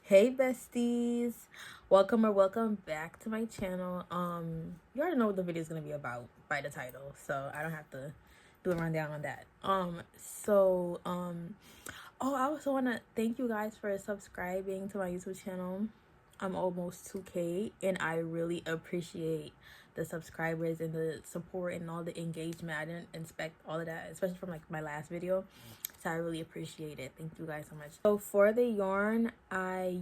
Hey besties, welcome back to my channel. You already know what the video is gonna be about by the title, so I don't have to do a rundown on that. Oh, I also want to thank you guys for subscribing to my YouTube channel. I'm almost 2K and I really appreciate the subscribers and the support and all the engagement. I didn't expect all of that, especially from like my last video, so I really appreciate it. Thank you guys so much. So for the yarn, I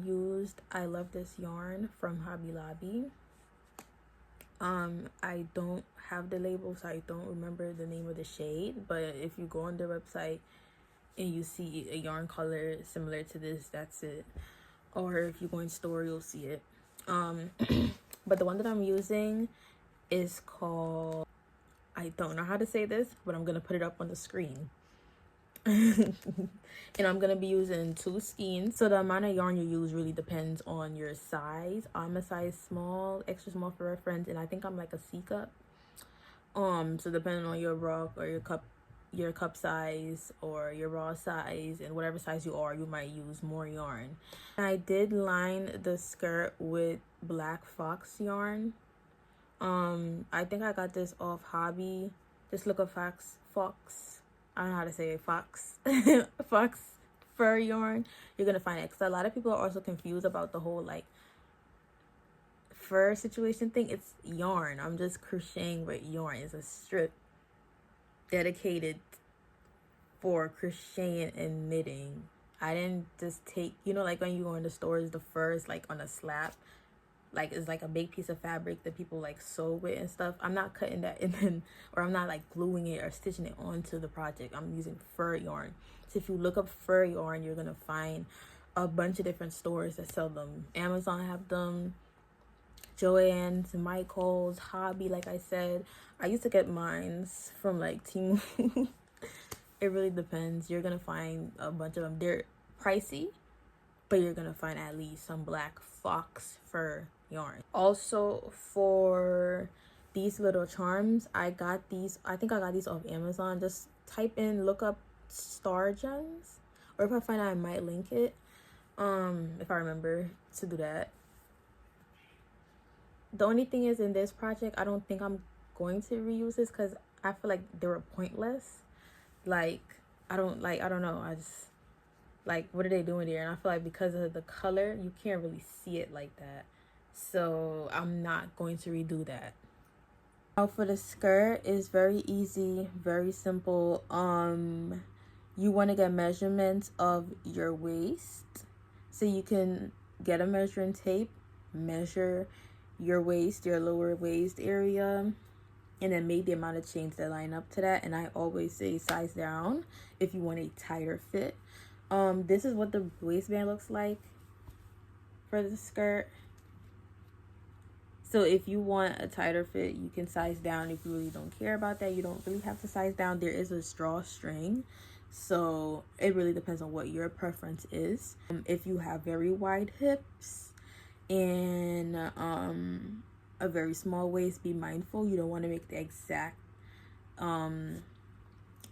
love this yarn from Hobby Lobby. I don't have the label, so I don't remember the name of the shade, but if you go on their website and you see a yarn color similar to this, that's it. Or if you go in store, you'll see it. But the one that I'm using is called, I don't know how to say this, but I'm gonna put it up on the screen. And I'm gonna be using 2 skeins, so the amount of yarn you use really depends on your size. I'm a size small, extra small for reference, and I think I'm like a C cup. So depending on your rock or your cup size or your raw size, and whatever size you are, you might use more yarn. I did line the skirt with black fox yarn. I think I got this off Hobby. Just look up fox. I don't know how to say it. Fox fur yarn. You're gonna find it, because a lot of people are also confused about the whole like fur situation thing. It's yarn. I'm just crocheting with yarn. It's a strip dedicated for crocheting and knitting. I didn't just take, like when you go in the stores, the fur is like on a slab, like it's like a big piece of fabric that people like sew with and stuff. I'm not cutting that and then, or I'm not like gluing it or stitching it onto the project. I'm using fur yarn. So if you look up fur yarn, you're gonna find a bunch of different stores that sell them. Amazon have them, Joann's, Michael's, Hobby. Like I said, I used to get mines from like Temu. It really depends. You're gonna find a bunch of them. They're pricey, but you're gonna find at least some black fox fur yarn. Also, for these little charms, I got these, I think I got these off Amazon. Just look up Star Gems, or if I find I might link it, if I remember to do that. The only thing is, in this project, I don't think I'm going to reuse this because I feel like they were pointless. Like, I don't know, I just like, what are they doing there? And I feel like because of the color, you can't really see it like that, so I'm not going to redo that. Now for the skirt, is very easy, very simple. You want to get measurements of your waist, so you can get a measuring tape, measure your waist, your lower waist area, and then make the amount of chains that line up to that. And I always say size down if you want a tighter fit. This is what the waistband looks like for the skirt. So if you want a tighter fit, you can size down. If you really don't care about that, you don't really have to size down. There is a drawstring, so it really depends on what your preference is. If you have very wide hips and a very small waist, be mindful. You don't want to make the exact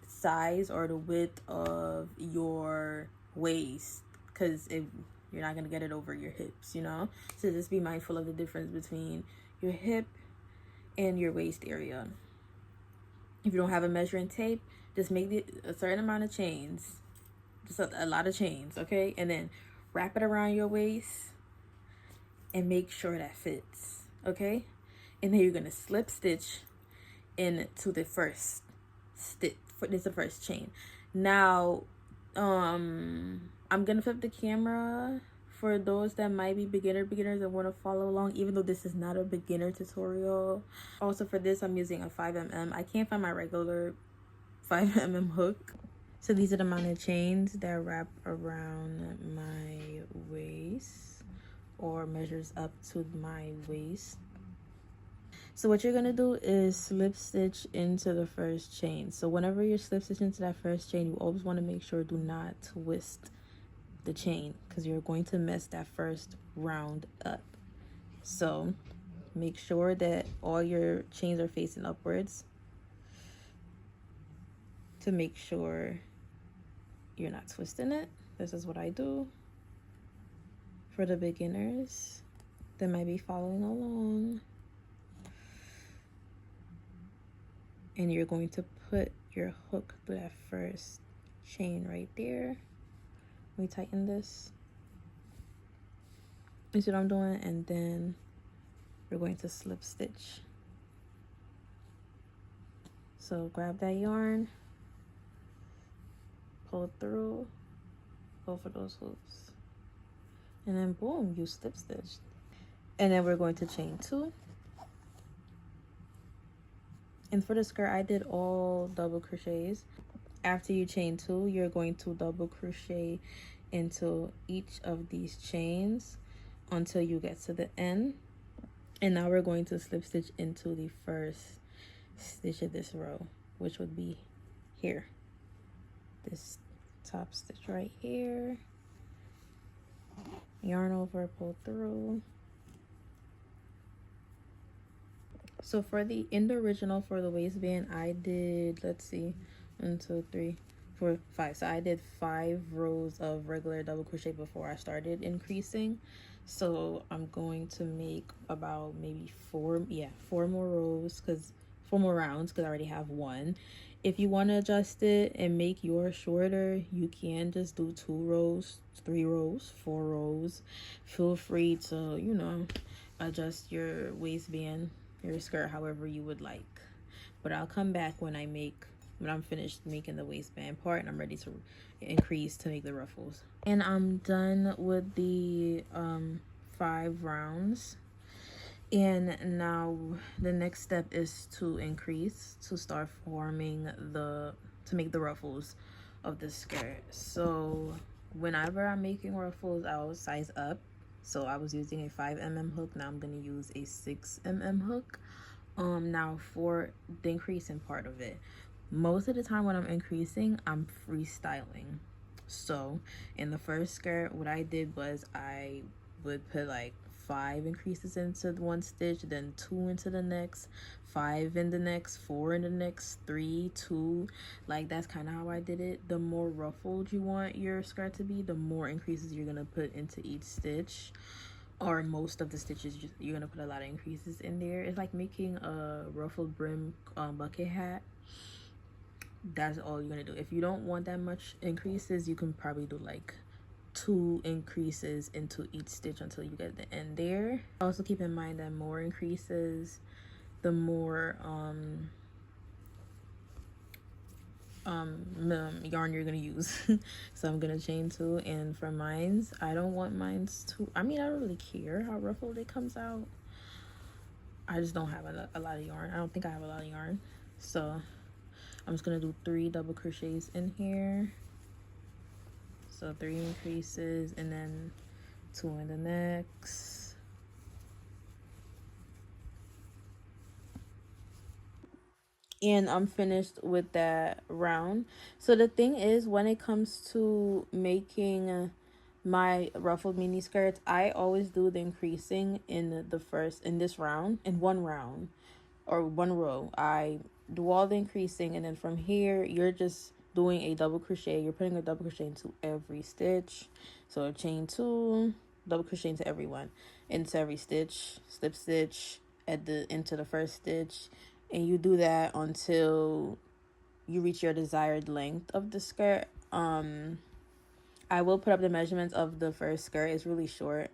size or the width of your waist, because you're not going to get it over your hips, so just be mindful of the difference between your hip and your waist area. If you don't have a measuring tape, just make a certain amount of chains, just a lot of chains, okay, and then wrap it around your waist and make sure that fits, okay? And then you're gonna slip stitch into the first stitch. This is the first chain. Now, I'm gonna flip the camera for those that might be beginners and want to follow along, even though this is not a beginner tutorial. Also for this, I'm using a 5mm. I can't find my regular 5mm hook. So these are the amount of chains that wrap around my waist, or measures up to my waist. So what you're gonna do is slip stitch into the first chain. So whenever you're slip stitching into that first chain, you always want to make sure do not twist the chain, because you're going to mess that first round up. So make sure that all your chains are facing upwards to make sure you're not twisting it. This is what I do for the beginners that might be following along. And you're going to put your hook through that first chain right there. We tighten this. You see what I'm doing? And then we're going to slip stitch. So grab that yarn, pull it through, go for those hoops, and then boom, you slip stitch. And then we're going to chain 2. And for the skirt, I did all double crochets. After you chain 2, you're going to double crochet into each of these chains until you get to the end. And now we're going to slip stitch into the first stitch of this row, which would be here, this top stitch right here. Yarn over, pull through. So for the original for the waistband, I did, let's see, 1 2 3 4 5. So I did 5 rows of regular double crochet before I started increasing. So I'm going to make about maybe 4 more rows, because 4 more rounds, because I already have 1. If you want to adjust it and make yours shorter, you can just do 2 rows, 3 rows, 4 rows. Feel free to, you know, adjust your waistband, your skirt, however you would like. But I'll come back when I'm finished making the waistband part and I'm ready to increase to make the ruffles. And I'm done with the 5 rounds. And now the next step is to increase, to start forming to make the ruffles of the skirt. So whenever I'm making ruffles, I'll size up. So I was using a 5mm hook. Now I'm going to use a 6mm hook. Now for the increasing part of it, most of the time when I'm increasing, I'm freestyling. So in the first skirt, what I did was I would put like 5 increases into one stitch, then 2 into the next, 5 in the next, 4 in the next, 3, 2. Like, that's kind of how I did it. The more ruffled you want your skirt to be, the more increases you're gonna put into each stitch, or most of the stitches. You're gonna put a lot of increases in there. It's like making a ruffled brim bucket hat. That's all you're gonna do. If you don't want that much increases, you can probably do like 2 increases into each stitch until you get the end there. Also keep in mind that more increases, the more yarn you're gonna use. So I'm gonna chain 2, and for mines, I don't want mines to, I mean, I don't really care how ruffled it comes out. I just don't have a lot of yarn. I don't think I have a lot of yarn, so I'm just gonna do 3 double crochets in here. So 3 increases and then 2 in the next. And I'm finished with that round. So the thing is, when it comes to making my ruffled mini skirts, I always do the increasing in this round, in one round or one row. I do all the increasing, and then from here you're just doing a double crochet. You're putting a double crochet into every stitch. So chain 2, double crochet into every stitch, slip stitch into the first stitch, and you do that until you reach your desired length of the skirt. I will put up the measurements of the first skirt. It's really short.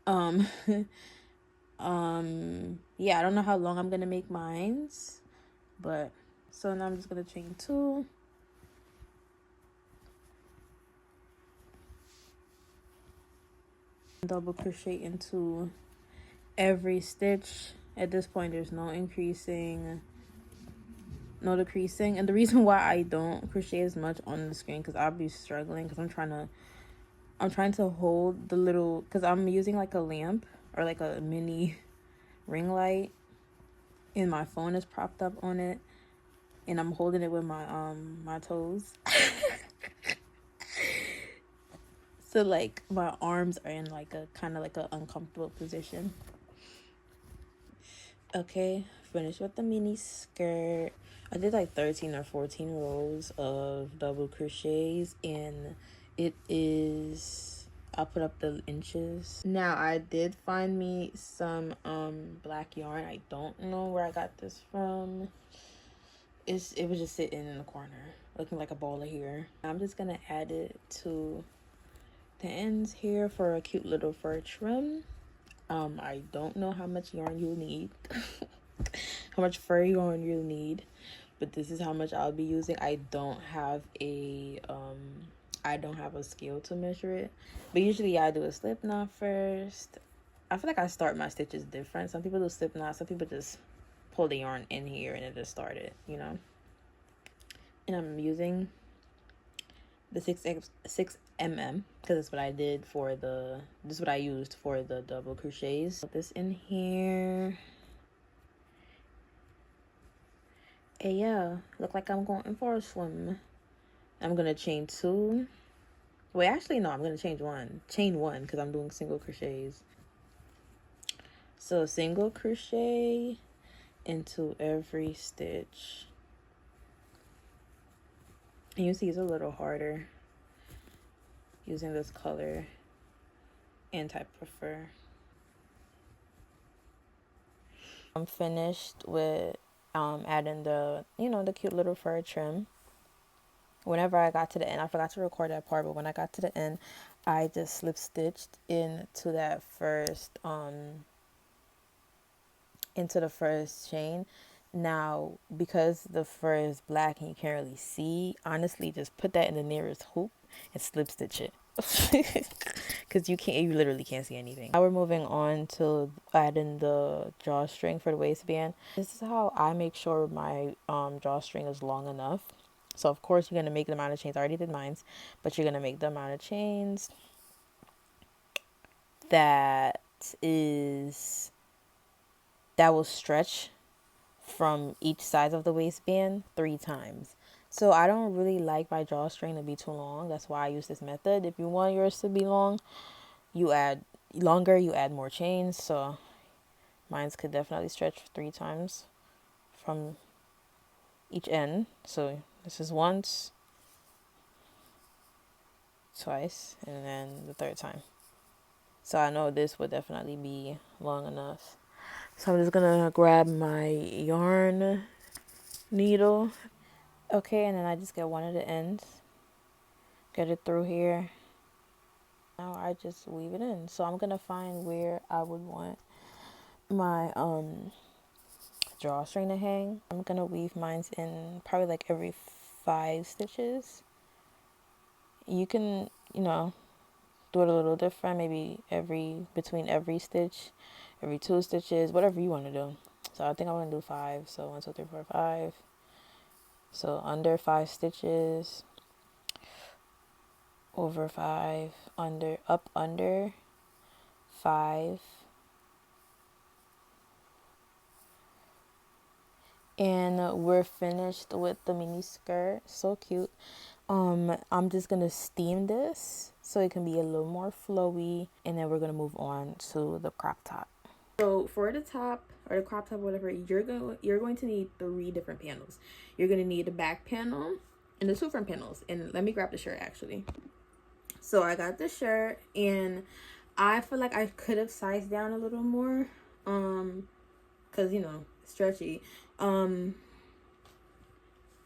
Yeah, I don't know how long I'm gonna make mines, but so now I'm just gonna chain 2, double crochet into every stitch. At this point, there's no increasing, no decreasing. And the reason why I don't crochet as much on the screen, because I'll be struggling, because I'm trying to hold the little, because I'm using like a lamp or like a mini ring light, and my phone is propped up on it, and I'm holding it with my my toes. So like my arms are in like a kind of like an uncomfortable position. Okay, finished with the mini skirt. I did like 13 or 14 rows of double crochets, and it is I'll put up the inches. Now I did find me some black yarn. I don't know where I got this from. It was just sitting in the corner looking like a ball of hair. I'm just gonna add it to the ends here for a cute little fur trim. I don't know how much yarn you'll need, how much fur yarn you'll need, but this is how much I'll be using. I don't have a scale to measure it, but usually I do a slip knot first. I feel like I start my stitches different. Some people do slip knots, some people just pull the yarn in here and it just started, you know. And I'm using the 6mm because that's what I did for this is what I used for the double crochets. Put this in here. And yeah, look like I'm going for a swim. I'm gonna chain 2. Wait, actually no, I'm gonna chain 1 because I'm doing single crochets. So single crochet into every stitch. And you see it's a little harder using this color and type of fur. I'm finished with adding the, you know, the cute little fur trim. Whenever I got to the end, I forgot to record that part, but when I got to the end, I just slip stitched into that first into the first chain. Now, because the fur is black and you can't really see, honestly, just put that in the nearest hoop and slip stitch it. Because you literally can't see anything. Now we're moving on to adding the drawstring for the waistband. This is how I make sure my drawstring is long enough. So of course you're going to make the amount of chains. I already did mine, but you're going to make the amount of chains that will stretch from each side of the waistband 3 times. So I don't really like my drawstring to be too long. That's why I use this method. If you want yours to be long, you add more chains. So mine's could definitely stretch 3 times from each end. So this is once, twice, and then the 3rd time. So I know this would definitely be long enough. So I'm just gonna grab my yarn needle. Okay, and then I just get one of the ends, get it through here. Now I just weave it in. So I'm gonna find where I would want my drawstring to hang. I'm gonna weave mine in probably like every 5 stitches. You can, you know, do it a little different, maybe between every stitch, every 2 stitches, whatever you want to do. So I think I'm gonna do 5. So 1, 2, 3, 4, 5. So under 5 stitches, over 5, up under 5, and we're finished with the mini skirt. So cute. I'm just gonna steam this so it can be a little more flowy, and then we're gonna move on to the crop top. So for the top or the crop top, whatever, you're going to need 3 different panels. You're gonna need the back panel and the 2 front panels. And let me grab the shirt actually. So I got the shirt, and I feel like I could have sized down a little more, cause you know, stretchy.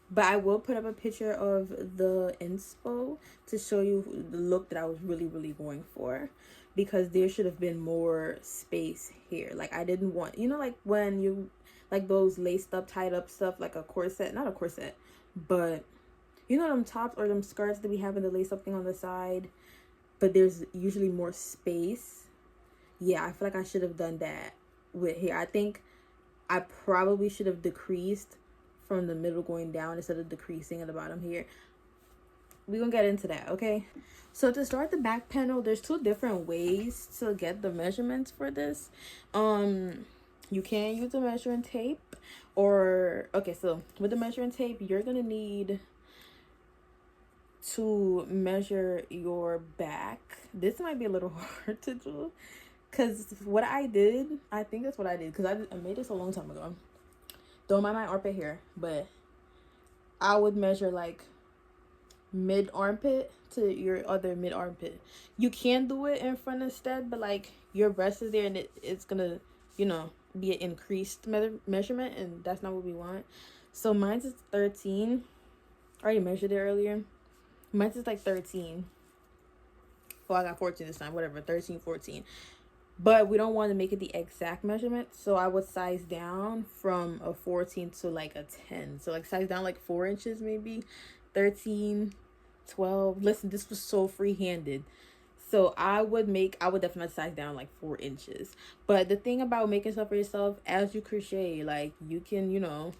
But I will put up a picture of the inspo to show you the look that I was really going for, because there should have been more space here. Like I didn't want, you know, like when you like those laced up, tied up stuff, like a corset, not a corset, but you know them tops or them skirts that we have in the lace up thing on the side, but there's usually more space. Yeah, I feel like I should have done that with here. I think I probably should have decreased from the middle going down instead of decreasing at the bottom here. We're gonna get into that, okay? So to start the back panel, there's 2 different ways to get the measurements for this. You can use the measuring tape, or okay, so with the measuring tape, you're gonna need to measure your back. This might be a little hard to do, because what I did, I think that's what I did, because I made this a long time ago. Don't mind my armpit hair, but I would measure like mid armpit to your other mid armpit. You can do it in front instead, but like your breast is there and it's gonna, you know, be an increased measurement, and that's not what we want. So mine's is 13. I already measured it earlier. Mine's is like 13. Well, I got 14 this time, whatever, 13, 14. But we don't want to make it the exact measurement, so I would size down from a 14 to like a 10. So like size down like 4 inches maybe. 13, 12. Listen, this was so free-handed. So I would definitely size down like 4 inches. But the thing about making stuff for yourself, as you crochet, like you can, you know,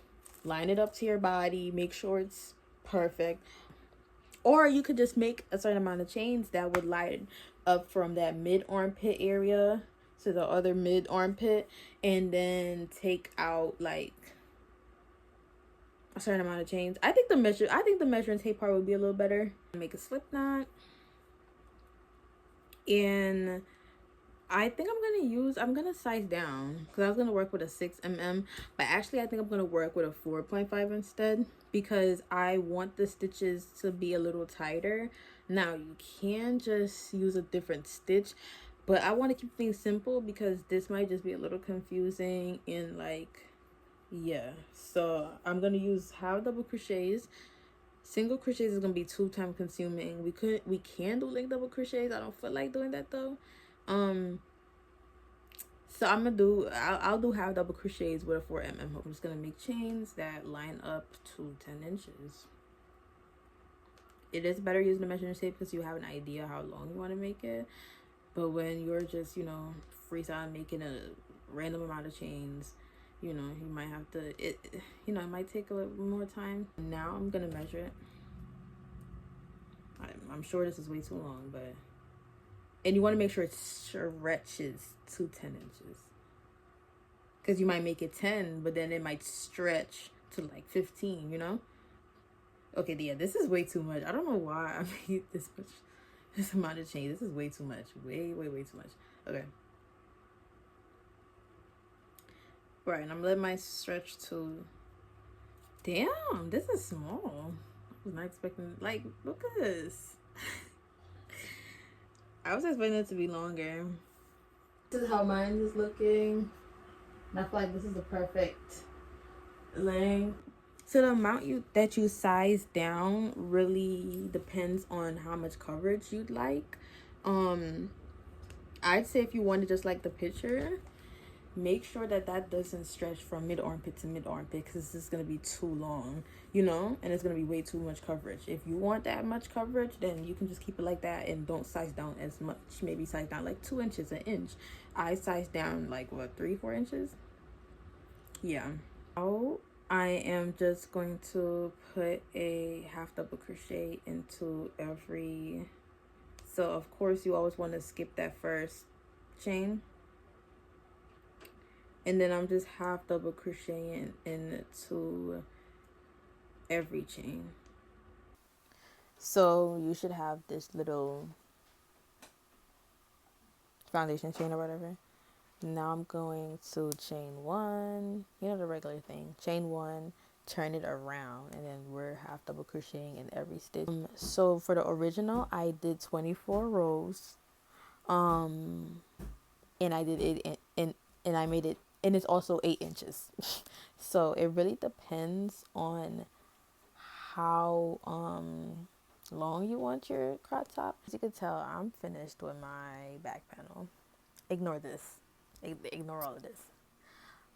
line it up to your body, make sure it's perfect. Or you could just make a certain amount of chains that would line up from that mid armpit area to the other mid armpit, and then take out like a certain amount of chains. I think the measuring tape part would be a little better. Make a slip knot, and I think I'm gonna size down because I was gonna work with a 6mm, but actually I think I'm gonna work with a 4.5 instead, because I want the stitches to be a little tighter. Now you can just use a different stitch, but I want to keep things simple because this might just be a little confusing, and like, yeah. So I'm gonna use half double crochets. Single crochets is gonna be too time consuming. We can do link double crochets. I don't feel like doing that though. So I'll do half double crochets with a 4mm hook. I'm just gonna make chains that line up to 10 inches. It is better using the measuring tape because you have an idea how long you want to make it. But when you're just, you know, freestyle making a random amount of chains, you know, you might have to, it might take a little more time. Now I'm gonna measure it. I'm sure this is way too long, but, and you want to make sure it stretches to 10 inches. Because you might make it 10, but then it might stretch to like 15, you know? Okay, yeah, this is way too much. I don't know why I made this amount of chains. This is way too much. Way too much. Okay. Right, and I'm letting my stretch to... Damn, this is small. I was not expecting... Like, look at this. I was expecting it to be longer. This is how mine is looking. And I feel like this is the perfect length. So the amount that you size down really depends on how much coverage you'd like. I'd say if you wanted just like the picture, make sure that doesn't stretch from mid armpit to mid armpit, because this is going to be too long, you know, and it's going to be way too much coverage. If you want that much coverage, then you can just keep it like that and don't size down as much. Maybe size down like 2 inches, an inch. I size down like what, 3-4 inches. Yeah. Now I am just going to put a half double crochet into every, so of course you always want to skip that first chain, and then I'm just half double crocheting into every chain. So you should have this little foundation chain or whatever. Now I'm going to chain 1, you know, the regular thing, chain 1, turn it around, and then we're half double crocheting in every stitch. So for the original I did 24 rows, and I did it and I made it, and it's also 8 inches. So it really depends on how long you want your crop top. As you can tell, I'm finished with my back panel. Ignore this. Ignore all of this.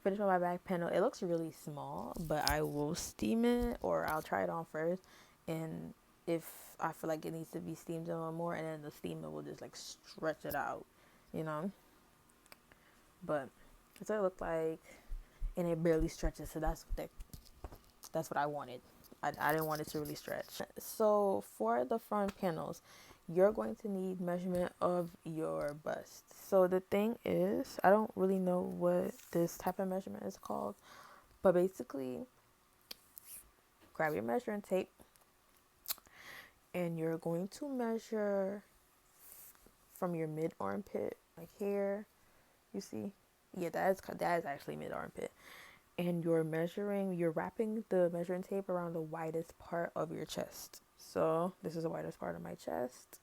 Finish with my back panel. It looks really small, but I will steam it, or I'll try it on first, and if I feel like it needs to be steamed a little more, and then the steamer will just like stretch it out, you know. But that's what it looked like, and it barely stretches, so that's what I wanted. I didn't want it to really stretch. So for the front panels, you're going to need measurement of your bust. So the thing is, I don't really know what this type of measurement is called, but basically, grab your measuring tape, and you're going to measure from your mid armpit, like here, you see? Yeah, that is actually mid armpit. And you're wrapping the measuring tape around the widest part of your chest. So this is the widest part of my chest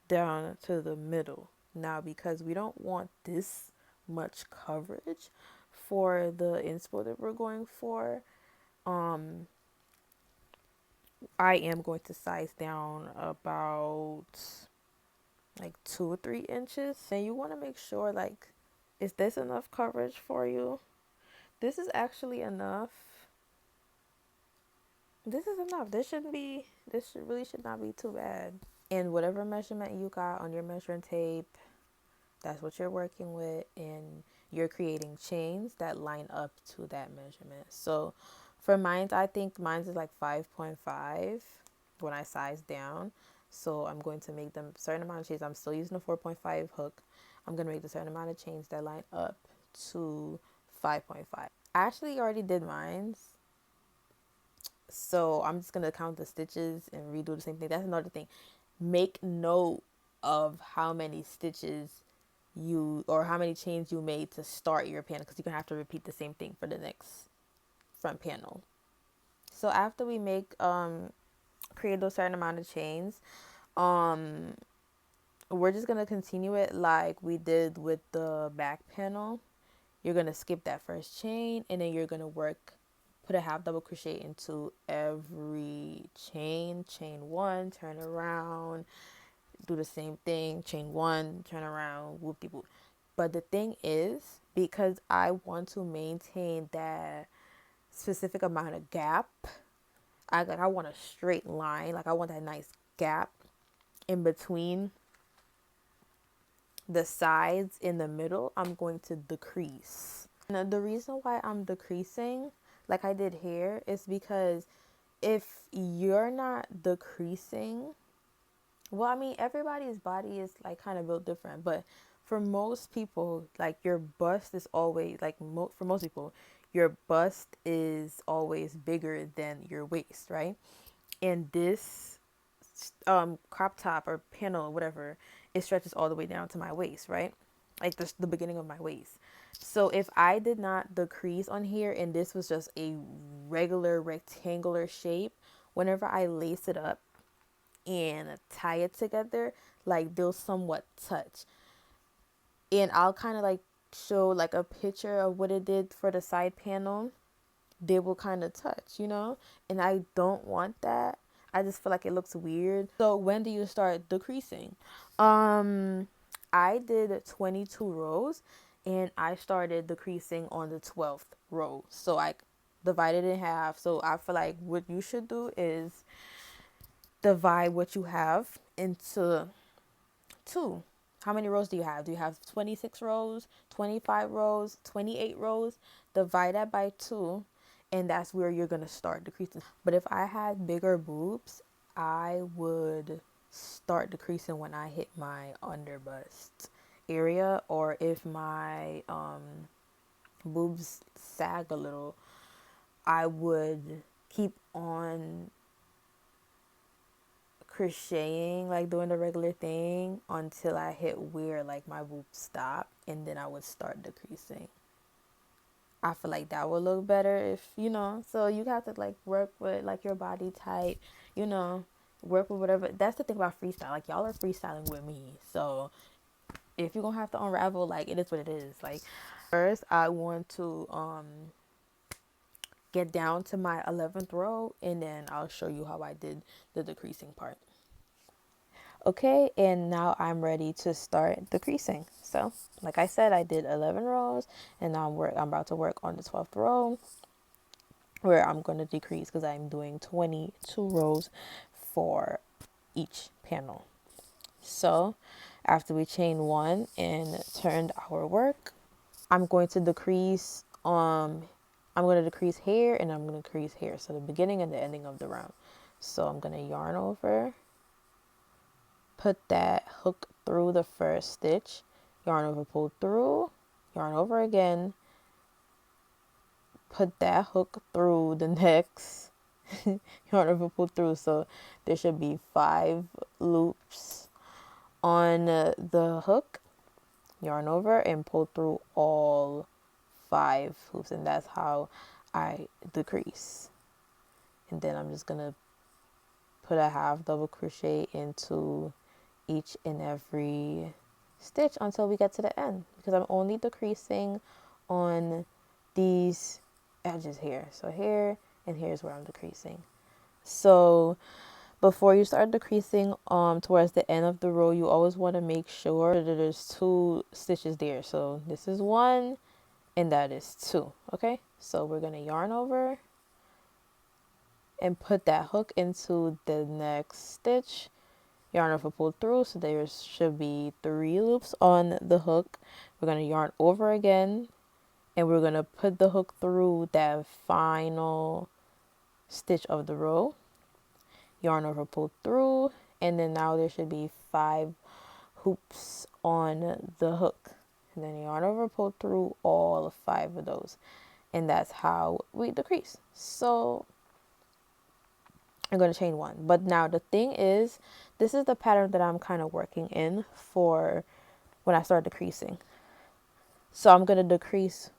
down to the middle. Now, because we don't want this much coverage for the inspo that we're going for, I am going to size down about like 2 or 3 inches. And you want to make sure, like, is this enough coverage for you? This is actually enough. This is enough. Really should not be too bad. And whatever measurement you got on your measuring tape, that's what you're working with, and you're creating chains that line up to that measurement. So for mine, I think mine is like 5.5 when I size down. So I'm going to make them a certain amount of chains. I'm still using a 4.5 hook. I'm going to make a certain amount of chains that line up to 5.5. I actually already did mine. So I'm just going to count the stitches and redo the same thing. That's another thing. Make note of how many stitches or how many chains you made to start your panel, because you're gonna have to repeat the same thing for the next front panel. So after we create those certain amount of chains, we're just gonna continue it like we did with the back panel. You're gonna skip that first chain, and then you're gonna put a half double crochet into every chain. Chain one, turn around, do the same thing, chain one, turn around, whoop-de-whoop. But the thing is, because I want to maintain that specific amount of gap, I want a straight line, like I want that nice gap in between the sides in the middle. I'm going to decrease. Now, the reason why I'm decreasing like I did here is because if you're not decreasing, well, I mean, everybody's body is like kind of built different, but for most people, like your bust is always like for most people, your bust is always bigger than your waist, right? And this crop top or panel, whatever, it stretches all the way down to my waist, right? Like the beginning of my waist. So if I did not decrease on here and this was just a regular rectangular shape, whenever I lace it up and tie it together, like they'll somewhat touch. And I'll kind of like show like a picture of what it did for the side panel. They will kind of touch, and I don't want that. I just feel like it looks weird. So when do you start decreasing? I did 22 rows and I started decreasing on the 12th row. So I divided it in half. So I feel like what you should do is divide what you have into 2. How many rows do you have? Do you have 26 rows, 25 rows, 28 rows? Divide that by 2, and that's where you're going to start decreasing. But if I had bigger boobs, I would start decreasing when I hit my underbust area, or if my boobs sag a little, I would keep on crocheting, like doing the regular thing until I hit where like my boobs stop, and then I would start decreasing. I feel like that would look better if so you have to like work with like your body type, work with whatever. That's the thing about freestyle, like y'all are freestyling with me, so if you're gonna have to unravel, like it is what it is. Like first I want to get down to my 11th row, and then I'll show you how I did the decreasing part. Okay, and now I'm ready to start decreasing. So, like I said, I did 11 rows, and now I'm about to work on the 12th row, where I'm going to decrease because I'm doing 22 rows for each panel. So, after we chain 1 and turned our work, I'm going to decrease here, and I'm going to decrease here. So the beginning and the ending of the round. So I'm going to yarn over, put that hook through the first stitch, yarn over, pull through, yarn over again, put that hook through the next, yarn over, pull through. So there should be 5 loops on the hook, yarn over and pull through all 5 hoops, and that's how I decrease. And then I'm just gonna put a half double crochet into each and every stitch until we get to the end, because I'm only decreasing on these edges here. So here and here's where I'm decreasing. So before you start decreasing towards the end of the row, you always want to make sure that there's 2 stitches there. So this is 1 and that is 2. Okay, so we're going to yarn over and put that hook into the next stitch, yarn over, pull through, so there should be 3 loops on the hook. We're going to yarn over again, and we're going to put the hook through that final stitch of the row, yarn over, pull through, and then now there should be 5 hoops on the hook, and then yarn over, pull through all 5 of those, and that's how we decrease. So I'm going to chain 1. But now the thing is, this is the pattern that I'm kind of working in for when I start decreasing. So I'm going to decrease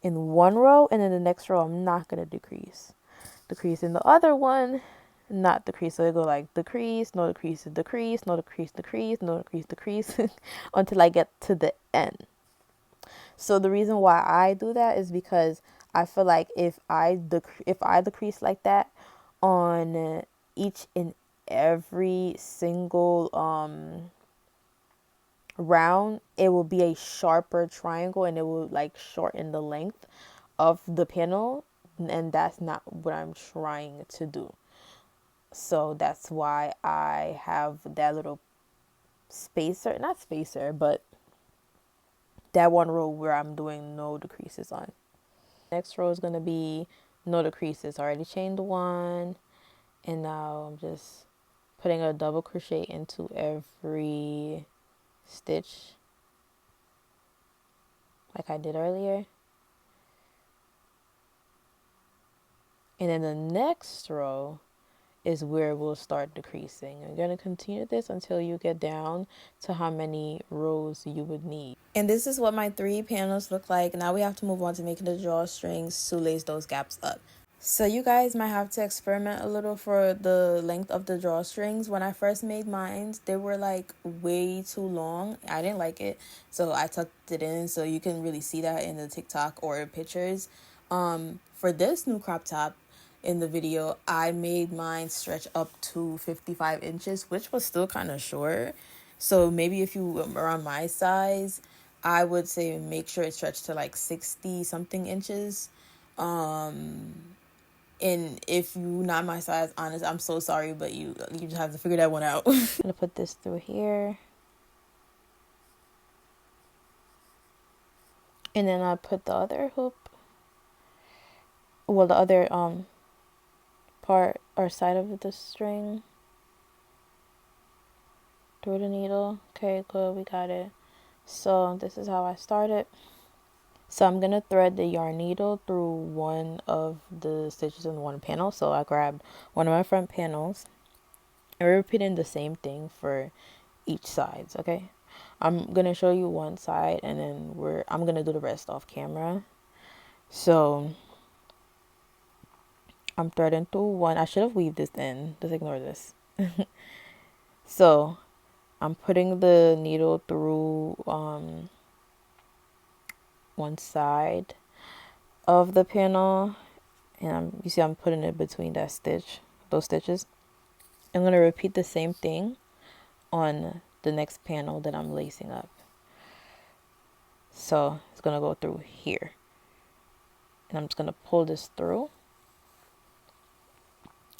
in one row, and then the next row I'm not going to decrease. Decrease in the other one, not decrease. So it go like decrease, no decrease, decrease, no decrease, decrease, no decrease, decrease until I get to the end. So the reason why I do that is because I feel like if I decrease like that on each and every single round, it will be a sharper triangle, and it will like shorten the length of the panel, and that's not what I'm trying to do. So that's why I have that little spacer, not spacer, but that one row where I'm doing no decreases on. Next row is going to be no decreases. I already chained 1, and now I'm just putting a double crochet into every stitch like I did earlier. And then the next row is where we'll start decreasing. You're going to continue this until you get down to how many rows you would need. And this is what my 3 panels look like. Now we have to move on to making the drawstrings to lace those gaps up. So you guys might have to experiment a little for the length of the drawstrings. When I first made mine, they were like way too long. I didn't like it, so I tucked it in, so you can really see that in the TikTok or pictures. For this new crop top in the video, I made mine stretch up to 55 inches, which was still kind of short. So maybe if you are on my size, I would say make sure it stretched to like 60 something inches. And if you're not my size, honest, I'm so sorry, but you just have to figure that one out. I'm gonna put this through here, and then I put the other hoop, well, the other part or side of the string through the needle. Okay, good, we got it. So this is how I started. So I'm going to thread the yarn needle through one of the stitches in one panel. So I grabbed one of my front panels, and we're repeating the same thing for each sides, okay? I'm going to show you one side, and then I'm going to do the rest off camera. So I'm threading through one. I should have weaved this in. Just ignore this. So I'm putting the needle through one side of the panel, and you see I'm putting it between those stitches. I'm going to repeat the same thing on the next panel that I'm lacing up. So it's going to go through here, and I'm just going to pull this through,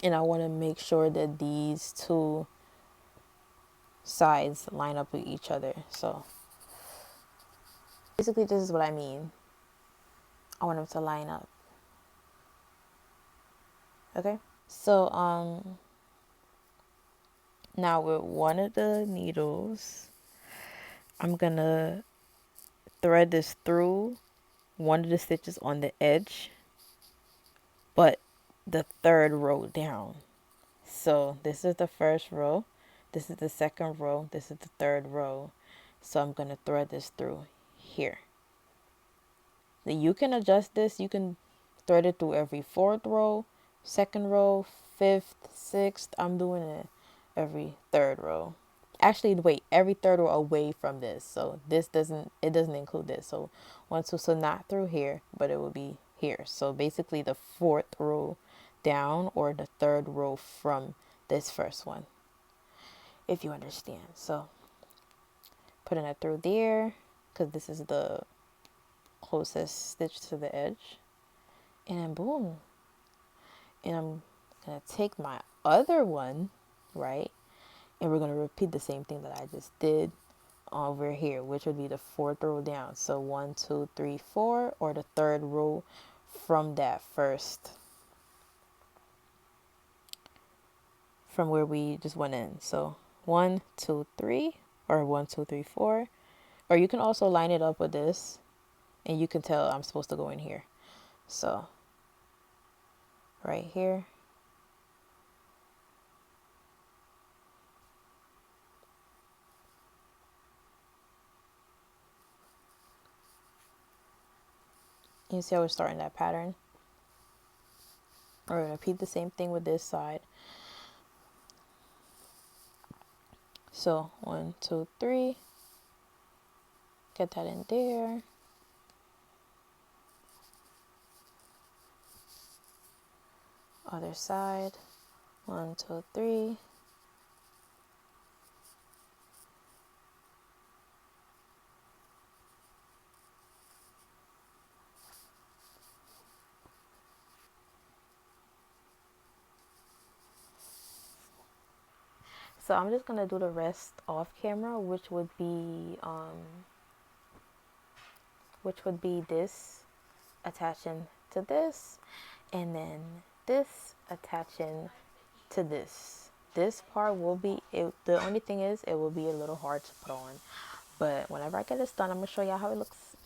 and I want to make sure that these 2 sides line up with each other. So basically this is what I mean. I want them to line up. Okay, so now with one of the needles, I'm gonna thread this through one of the stitches on the edge, but the 3rd row down. So this is the 1st row, this is the 2nd row, this is the 3rd row. So I'm gonna thread this through here. Now you can adjust this. You can thread it through every 4th row, 2nd row, 5th, 6th, I'm doing it every third row. Actually, wait, every third row away from this. So this doesn't, it doesn't include this. So 1, 2, so not through here, but it will be here. So basically the 4th row down or the 3rd row from this first one, if you understand. So putting it through there because this is the closest stitch to the edge, and then boom. And I'm gonna take my other one, right, and we're gonna repeat the same thing that I just did over here, which would be the 4th row down. So 1, 2, 3, 4, or the 3rd row from that first, from where we just went in. So 1, 2, 3, or 1, 2, 3, 4, or you can also line it up with this, and you can tell I'm supposed to go in here. So right here. You see how we're starting that pattern? We're going to repeat the same thing with this side. So 1, 2, 3. Get that in there. Other side. 1, 2, 3. So I'm just gonna do the rest off camera, which would be this attaching to this, and then this attaching to this. This part will be it. The only thing is, it will be a little hard to put on, but whenever I get this done, I'm gonna show y'all how it looks.